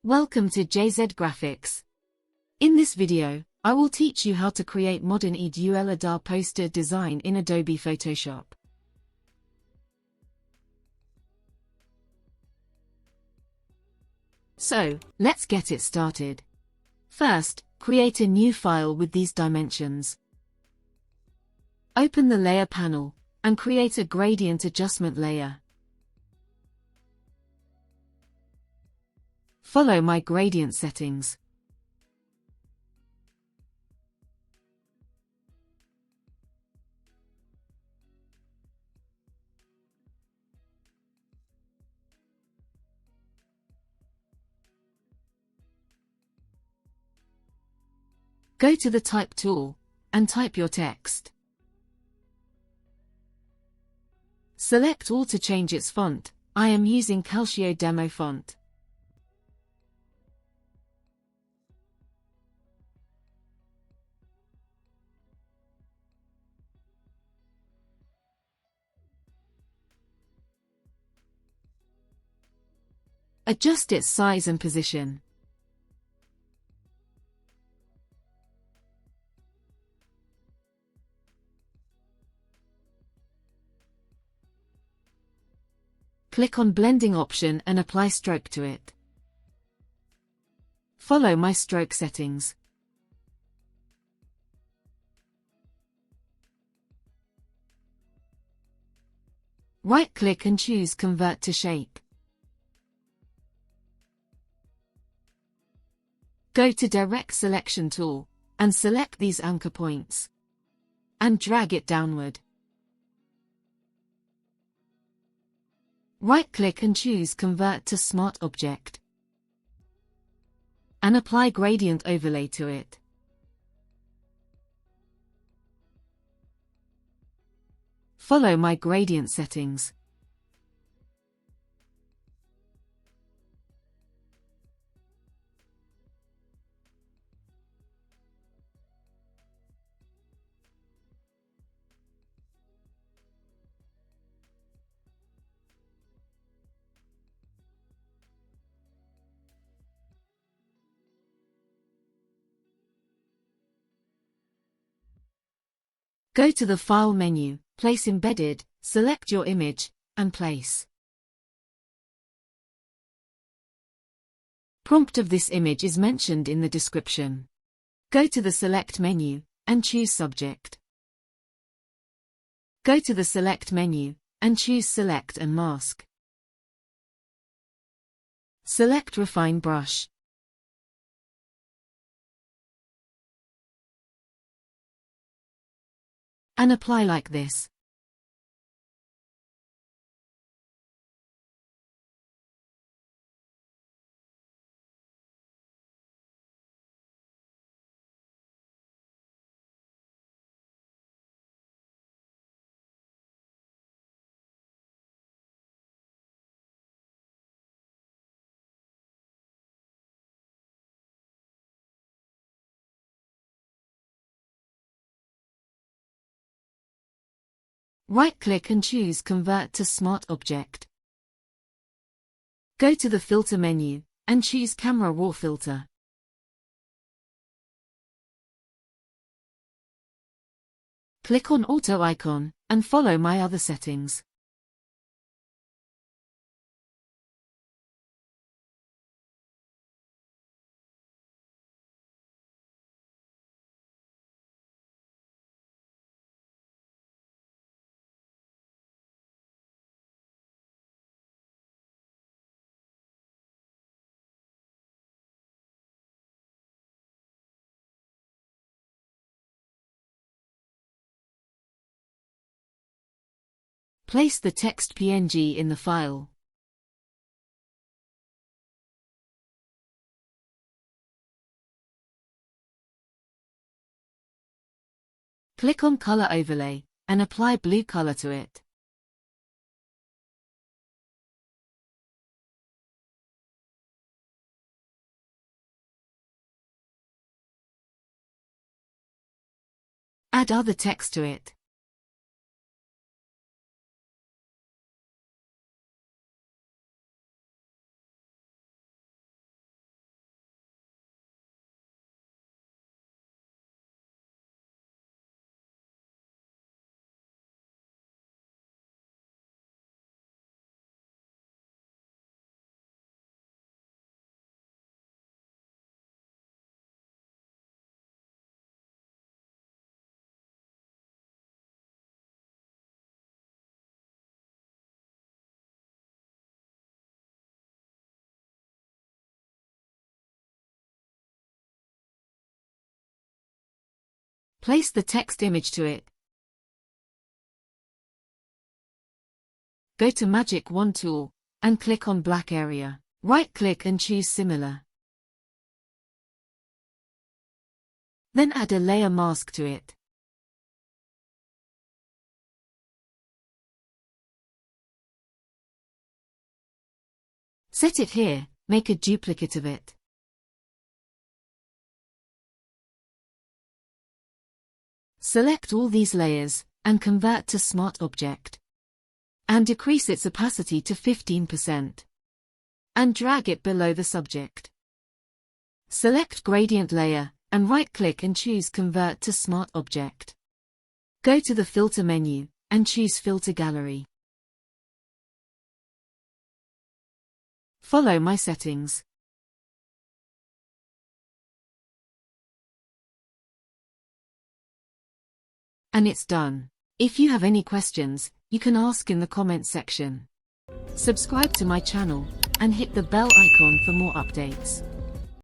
Welcome to jzgraphics. In this video, I will teach you how to create modern Eid Adha Poster Design in Adobe Photoshop. So, let's get it started. First, create a new file with these dimensions. Open the Layer panel, and create a gradient adjustment layer. Follow my gradient settings. Go to the Type tool, and type your text. Select all to change its font. I am using Calcio Demo font. Adjust its size and position. Click on Blending option and apply stroke to it. Follow my stroke settings. Right-click and choose Convert to Shape. Go to Direct Selection tool, and select these anchor points. And drag it downward. Right-click and choose Convert to Smart Object. And apply Gradient Overlay to it. Follow my gradient settings. Go to the File menu, Place Embedded, select your image, and place. Prompt of this image is mentioned in the description. Go to the Select menu, and choose Subject. Go to the Select menu, and choose Select and Mask. Select Refine Brush. And apply like this. Right-click and choose Convert to Smart Object. Go to the Filter menu, and choose Camera Raw Filter. Click on Auto icon, and follow my other settings. Place the text PNG in the file. Click on Color Overlay, and apply blue color to it. Add other text to it. Place the text image to it. Go to Magic Wand tool, and click on black area. Right-click and choose Similar. Then add a layer mask to it. Set it here, make a duplicate of it. Select all these layers, and convert to Smart Object. And decrease its opacity to 15%. And drag it below the subject. Select Gradient Layer, and right-click and choose Convert to Smart Object. Go to the Filter menu, and choose Filter Gallery. Follow my settings. And it's done. If you have any questions, you can ask in the comment section. Subscribe to my channel, and hit the bell icon for more updates.